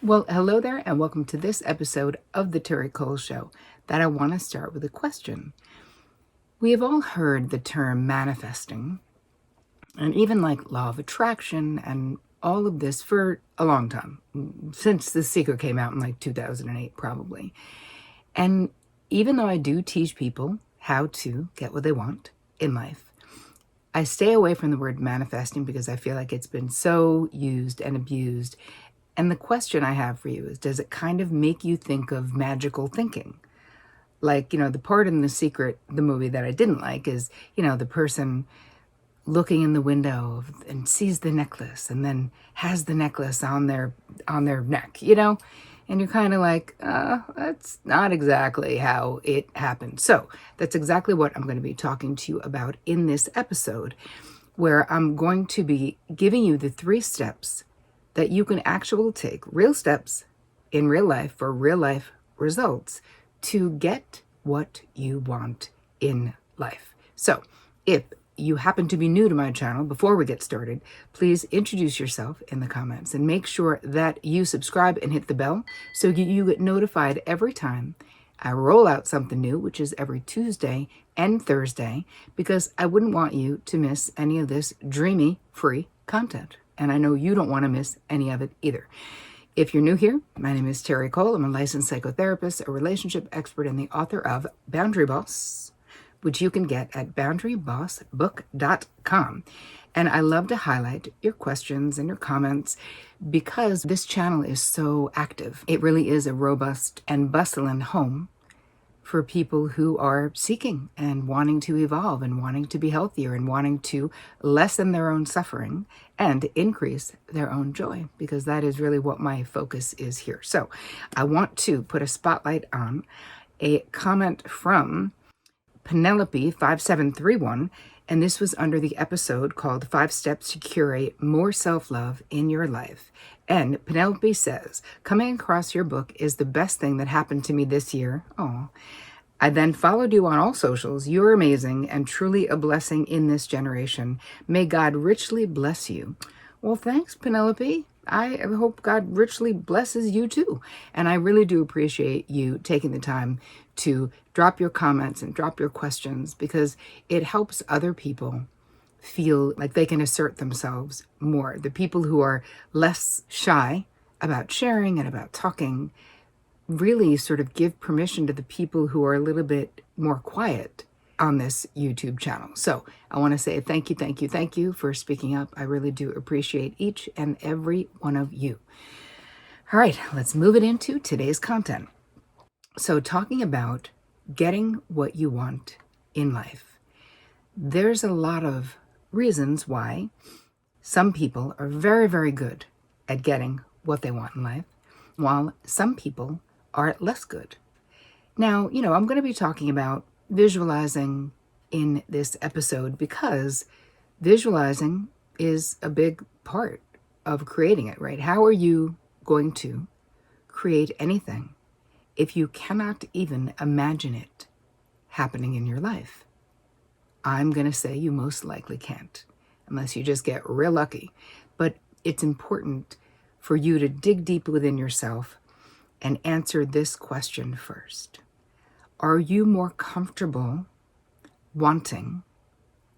Well, hello there, and welcome to this episode of the Terri Cole Show. That I want to start with a question. We have all heard the term manifesting, and even like law of attraction, and all of this for a long time, since The Secret came out in like 2008, probably. And even though I do teach people how to get what they want in life, I stay away from the word manifesting because I feel like it's been so used and abused. And the question I have for you is, does it kind of make you think of magical thinking? Like, the part in The Secret, the movie that I didn't like is, the person looking in the window and sees the necklace and then has the necklace on their neck, And you're kind of like, that's not exactly how it happened. So that's exactly what I'm going to be talking to you about in this episode, where I'm going to be giving you the 3 steps that you can actually take, real steps in real life for real life results to get what you want in life. So if you happen to be new to my channel, before we get started, please introduce yourself in the comments and make sure that you subscribe and hit the bell so you get notified every time I roll out something new, which is every Tuesday and Thursday, because I wouldn't want you to miss any of this dreamy free content. And I know you don't want to miss any of it either. If you're new here, my name is Terri Cole. I'm a licensed psychotherapist, a relationship expert, and the author of Boundary Boss, which you can get at boundarybossbook.com. And I love to highlight your questions and your comments because this channel is so active. It really is a robust and bustling home for people who are seeking and wanting to evolve and wanting to be healthier and wanting to lessen their own suffering and increase their own joy, because that is really what my focus is here. So I want to put a spotlight on a comment from Penelope 5731, and this was under the episode called 5 Steps to Curate More Self-Love in Your Life. And Penelope says, coming across your book is the best thing that happened to me this year. Oh, I then followed you on all socials. You're amazing and truly a blessing in this generation. May God richly bless you. Well, thanks, Penelope. I hope God richly blesses you too. And I really do appreciate you taking the time to drop your comments and drop your questions, because it helps other people feel like they can assert themselves more. The people who are less shy about sharing and about talking really sort of give permission to the people who are a little bit more quiet on this YouTube channel. So I want to say thank you for speaking up. I really do appreciate each and every one of you. All right, let's move it into today's content. So talking about getting what you want in life, there's a lot of reasons why some people are very, very good at getting what they want in life, while some people are less good. Now, I'm going to be talking about visualizing in this episode because visualizing is a big part of creating it, right? How are you going to create anything if you cannot even imagine it happening in your life? I'm going to say you most likely can't, unless you just get real lucky. But it's important for you to dig deep within yourself and answer this question first. Are you more comfortable wanting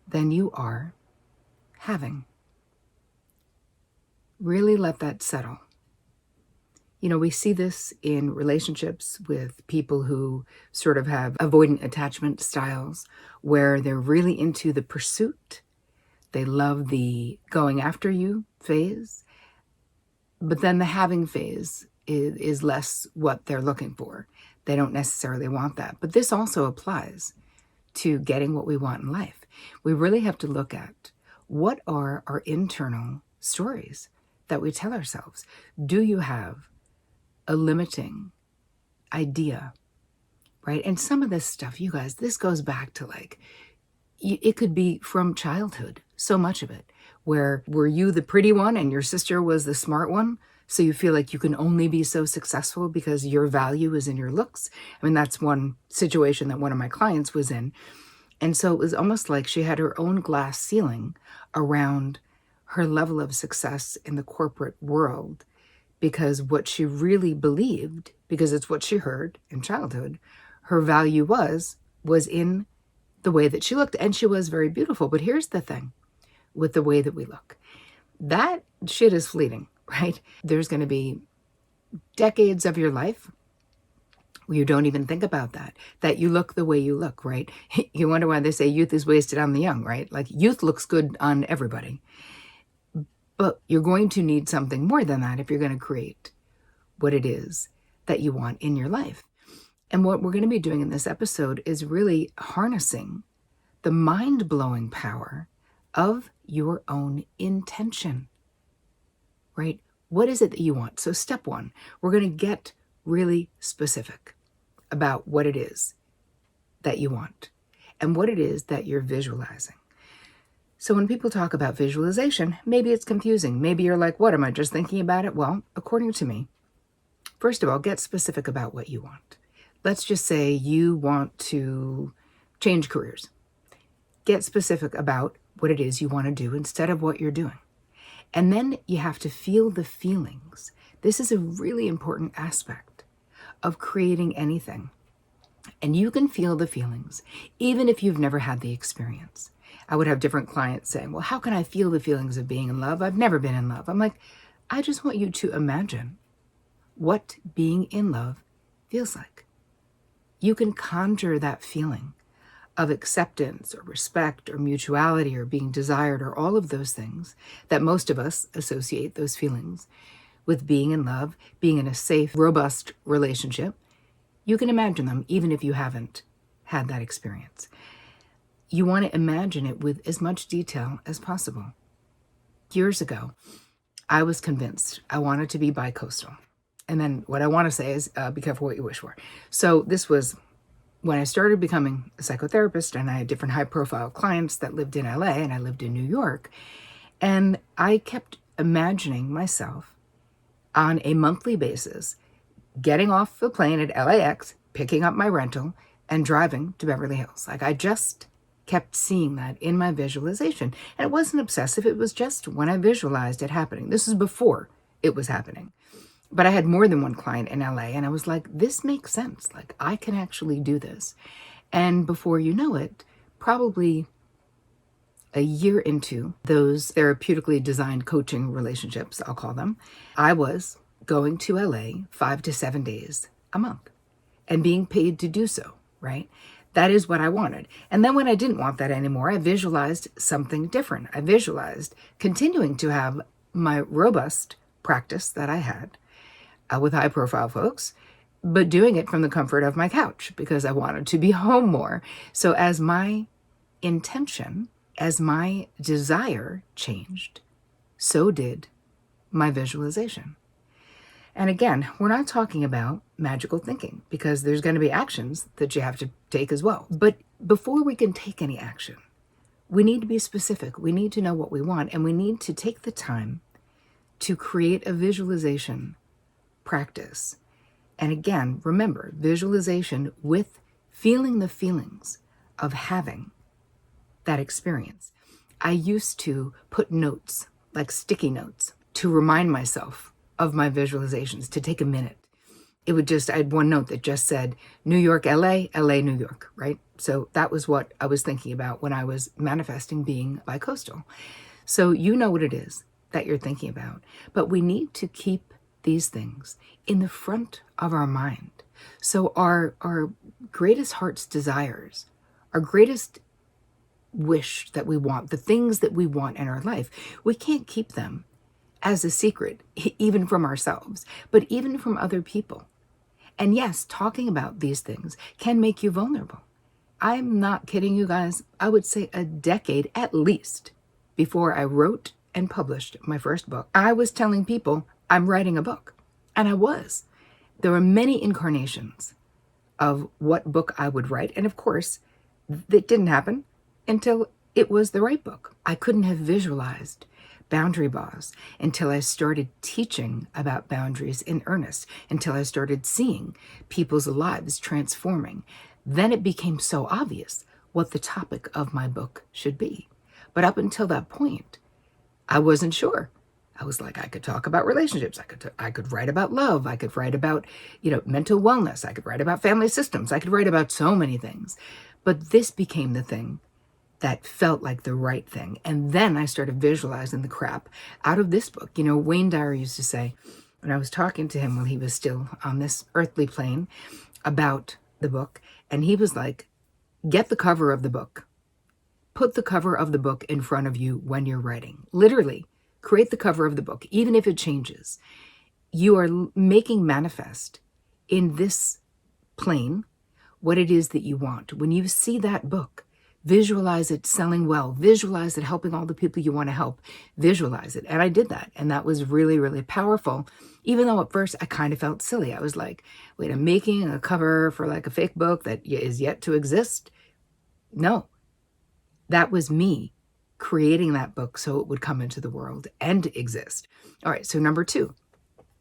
than you are having? Really let that settle. We see this in relationships with people who sort of have avoidant attachment styles, where they're really into the pursuit. They love the going after you phase, but then the having phase is less what they're looking for. They don't necessarily want that. But this also applies to getting what we want in life. We really have to look at what are our internal stories that we tell ourselves. Do you have a limiting idea, right? And some of this stuff, you guys, this goes back to it could be from childhood, so much of it, where were you the pretty one and your sister was the smart one? So you feel like you can only be so successful because your value is in your looks. I mean, that's one situation that one of my clients was in. And so it was almost like she had her own glass ceiling around her level of success in the corporate world because what she really believed, because it's what she heard in childhood, her value was in the way that she looked. And she was very beautiful. But here's the thing with the way that we look. That shit is fleeting, right? There's going to be decades of your life where you don't even think about that you look the way you look, right? You wonder why they say youth is wasted on the young, right? Like youth looks good on everybody. But you're going to need something more than that if you're going to create what it is that you want in your life. And what we're going to be doing in this episode is really harnessing the mind-blowing power of your own intention, right? What is it that you want? So step one, we're going to get really specific about what it is that you want and what it is that you're visualizing. So when people talk about visualization, maybe it's confusing. Maybe you're like, what, am I just thinking about it? Well, according to me, first of all, get specific about what you want. Let's just say you want to change careers. Get specific about what it is you want to do instead of what you're doing. And then you have to feel the feelings. This is a really important aspect of creating anything. And you can feel the feelings, even if you've never had the experience. I would have different clients saying, well, how can I feel the feelings of being in love? I've never been in love. I'm like, I just want you to imagine what being in love feels like. You can conjure that feeling of acceptance or respect or mutuality or being desired or all of those things that most of us associate those feelings with being in love, being in a safe, robust relationship. You can imagine them even if you haven't had that experience. You want to imagine it with as much detail as possible. Years ago, I was convinced I wanted to be bi-coastal. And then what I want to say is be careful what you wish for. So this was when I started becoming a psychotherapist, and I had different high-profile clients that lived in LA and I lived in New York. And I kept imagining myself on a monthly basis getting off the plane at LAX, picking up my rental, and driving to Beverly Hills. Like I just kept seeing that in my visualization. And it wasn't obsessive. It was just when I visualized it happening. This is before it was happening. But I had more than one client in LA, and I was like, this makes sense. Like, I can actually do this. And before you know it, probably a year into those therapeutically designed coaching relationships, I'll call them, I was going to LA 5 to 7 days a month and being paid to do so, right? That is what I wanted. And then when I didn't want that anymore, I visualized something different. I visualized continuing to have my robust practice that I had with high profile folks, but doing it from the comfort of my couch because I wanted to be home more. So as my intention, as my desire changed, so did my visualization. And again, we're not talking about magical thinking because there's going to be actions that you have to take as well. But before we can take any action, we need to be specific. We need to know what we want, and we need to take the time to create a visualization practice. And again, remember, visualization with feeling the feelings of having that experience. I used to put notes, like sticky notes, to remind myself of my visualizations, to take a minute. I had one note that just said, New York, LA, LA, New York, right? So that was what I was thinking about when I was manifesting being bi-coastal. So you know what it is that you're thinking about, but we need to keep these things in the front of our mind. So our greatest heart's desires, our greatest wish that we want, the things that we want in our life, we can't keep them as a secret, even from ourselves, but even from other people. And yes, talking about these things can make you vulnerable. I'm not kidding you guys. I would say a decade at least before I wrote and published my first book, I was telling people I'm writing a book. And I was. There were many incarnations of what book I would write. And of course, it didn't happen until it was the right book. I couldn't have visualized boundary bars until I started teaching about boundaries in earnest, until I started seeing people's lives transforming. Then it became so obvious what the topic of my book should be. But up until that point, I wasn't sure. I was like, I could talk about relationships. I could write about love. I could write about, mental wellness. I could write about family systems. I could write about so many things. But this became the thing that felt like the right thing. And then I started visualizing the crap out of this book. Wayne Dyer used to say, when I was talking to him when he was still on this earthly plane about the book, and he was like, get the cover of the book. Put the cover of the book in front of you when you're writing. Literally, create the cover of the book, even if it changes. You are making manifest in this plane what it is that you want. When you see that book, visualize it selling well, visualize it helping all the people you want to help, visualize it. And I did that. And that was really, really powerful. Even though at first I kind of felt silly. I was like, wait, I'm making a cover for like a fake book that is yet to exist? No, that was me creating that book so it would come into the world and exist. All right, so number 2,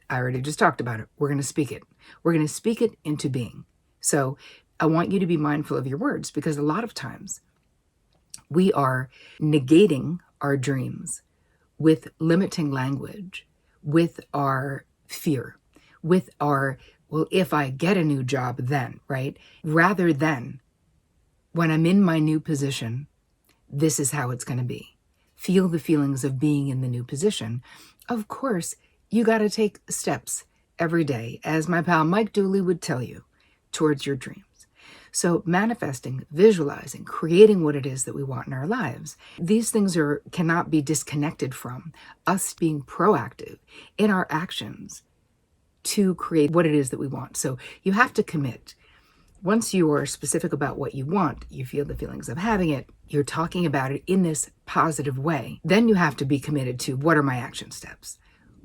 I already just talked about it. We're going to speak it. We're going to speak it into being. So I want you to be mindful of your words, because a lot of times we are negating our dreams with limiting language, with our fear, with our, well, if I get a new job, then, right? Rather than, when I'm in my new position, this is how it's going to be. Feel the feelings of being in the new position. Of course, you got to take steps every day, as my pal Mike Dooley would tell you, towards your dreams. So manifesting, visualizing, creating what it is that we want in our lives. These things cannot be disconnected from us being proactive in our actions to create what it is that we want. So you have to commit. Once you are specific about what you want, you feel the feelings of having it, you're talking about it in this positive way, then you have to be committed to, what are my action steps?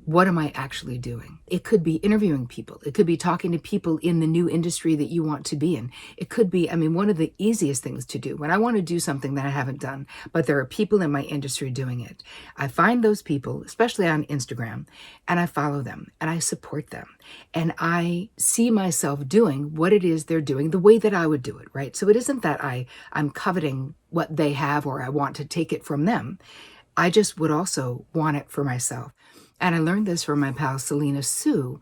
What am I actually doing? It could be interviewing people. It could be talking to people in the new industry that you want to be in. It could be, one of the easiest things to do when I want to do something that I haven't done, but there are people in my industry doing it. I find those people, especially on Instagram, and I follow them and I support them. And I see myself doing what it is they're doing the way that I would do it, right? So it isn't that I'm coveting what they have or I want to take it from them. I just would also want it for myself. And I learned this from my pal Selena Sue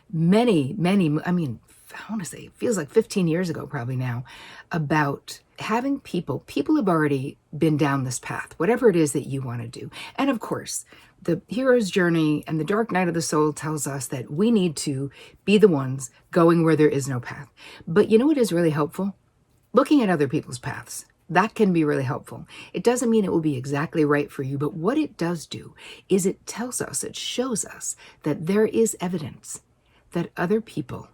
many, I want to say, it feels like 15 years ago probably now, about having people have already been down this path, whatever it is that you want to do. And of course, the hero's journey and the dark night of the soul tells us that we need to be the ones going where there is no path. But you know what is really helpful? Looking at other people's paths. That can be really helpful. It doesn't mean it will be exactly right for you, but what it does do is it tells us, it shows us that there is evidence that other people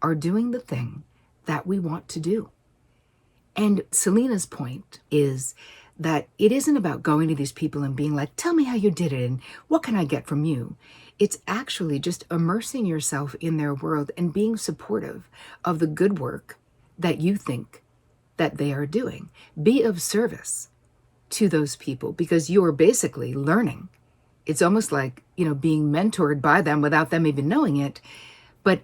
are doing the thing that we want to do. And Selena's point is that it isn't about going to these people and being like, tell me how you did it and what can I get from you? It's actually just immersing yourself in their world and being supportive of the good work that you think that they are doing. Be of service to those people because you are basically learning. It's almost like, being mentored by them without them even knowing it. But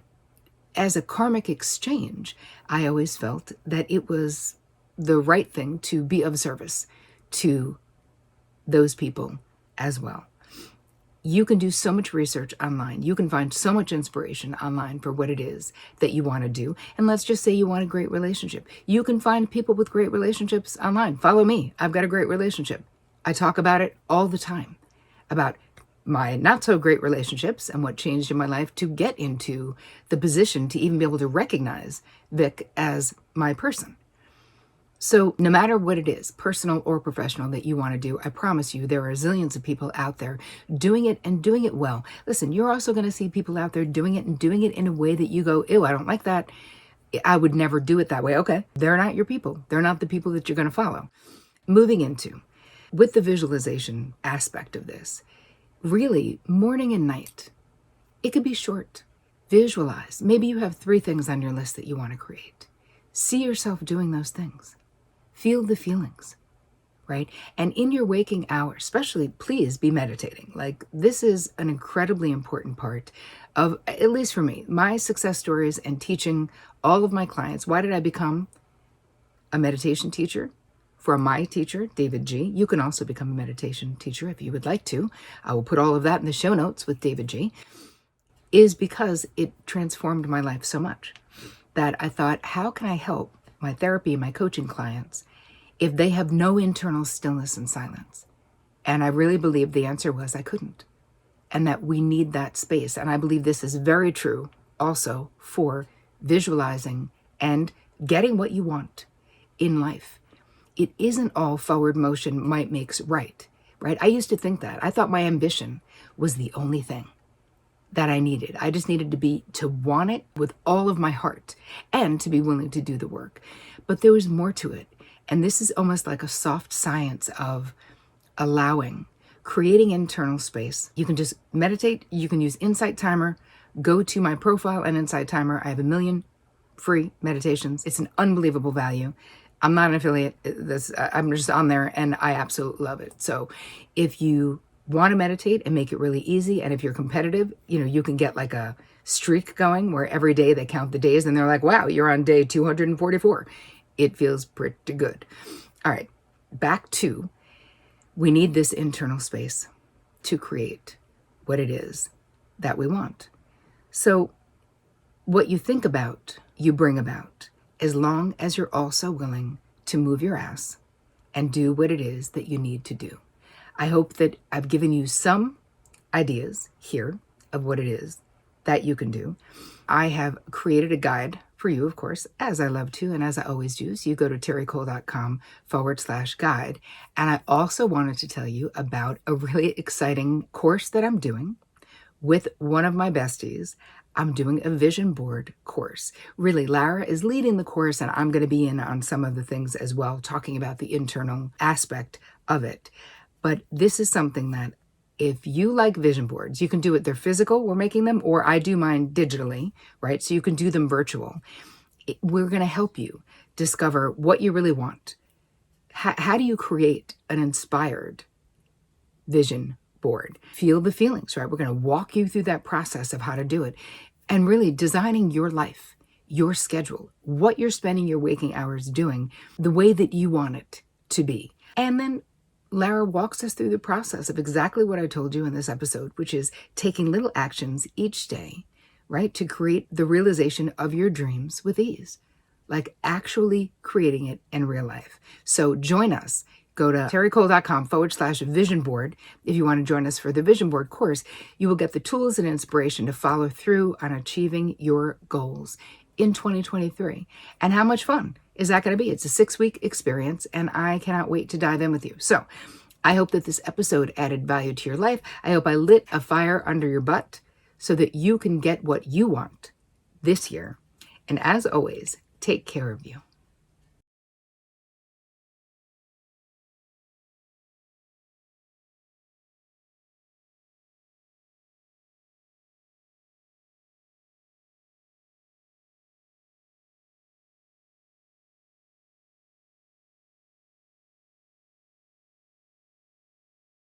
as a karmic exchange, I always felt that it was the right thing to be of service to those people as well. You can do so much research online. You can find so much inspiration online for what it is that you want to do. And let's just say you want a great relationship. You can find people with great relationships online. Follow me. I've got a great relationship. I talk about it all the time, about my not so great relationships and what changed in my life to get into the position to even be able to recognize Vic as my person. So no matter what it is, personal or professional, that you want to do, I promise you there are zillions of people out there doing it and doing it well. Listen, you're also going to see people out there doing it and doing it in a way that you go, ew, I don't like that. I would never do it that way. Okay, they're not your people. They're not the people that you're going to follow. Moving into, with the visualization aspect of this, really morning and night, it could be short. Visualize. Maybe you have 3 things on your list that you want to create. See yourself doing those things. Feel the feelings, right? And in your waking hour, especially, please be meditating. Like, this is an incredibly important part of, at least for me, my success stories and teaching all of my clients. Why did I become a meditation teacher? for my teacher, David G. You can also become a meditation teacher if you would like to. I will put all of that in the show notes with David G. Is because it transformed my life so much that I thought, how can I help my therapy, my coaching clients, if they have no internal stillness and silence? And I really believe the answer was I couldn't. And that we need that space. And I believe this is very true also for visualizing and getting what you want in life. It isn't all forward motion might makes right? I used to think that. I thought my ambition was the only thing that I needed. I just needed to want it with all of my heart and to be willing to do the work. But there was more to it. And this is almost like a soft science of allowing, creating internal space. You can just meditate. You can use Insight Timer. Go to my profile and Insight Timer. I have 1 million free meditations. It's an unbelievable value. I'm not an affiliate. I'm just on there and I absolutely love it. So if you want to meditate and make it really easy, and if you're competitive, you can get like a streak going where every day they count the days and they're like, wow, you're on day 244. It feels pretty good. All right, back to, we need this internal space to create what it is that we want. So what you think about, you bring about, as long as you're also willing to move your ass and do what it is that you need to do. I hope that I've given you some ideas here of what it is that you can do. I have created a guide for you, of course, as I love to and as I always do. So you go to terricole.com/guide. And I also wanted to tell you about a really exciting course that I'm doing with one of my besties. I'm doing a vision board course. Really, Lara is leading the course and I'm going to be in on some of the things as well, talking about the internal aspect of it. But this is something that if you like vision boards, you can do it. They're physical, we're making them, or I do mine digitally, right? So you can do them virtual. We're going to help you discover what you really want. How do you create an inspired vision board? Feel the feelings, right? We're going to walk you through that process of how to do it and really designing your life, your schedule, what you're spending your waking hours doing, the way that you want it to be. And then Lara walks us through the process of exactly what I told you in this episode, which is taking little actions each day, right, to create the realization of your dreams with ease, like actually creating it in real life. So join us. Go to terricole.com/vision board. If you want to join us for the vision board course, you will get the tools and inspiration to follow through on achieving your goals in 2023. And how much fun is that going to be? It's a 6-week experience and I cannot wait to dive in with you. So I hope that this episode added value to your life. I hope I lit a fire under your butt so that you can get what you want this year. And as always, take care of you.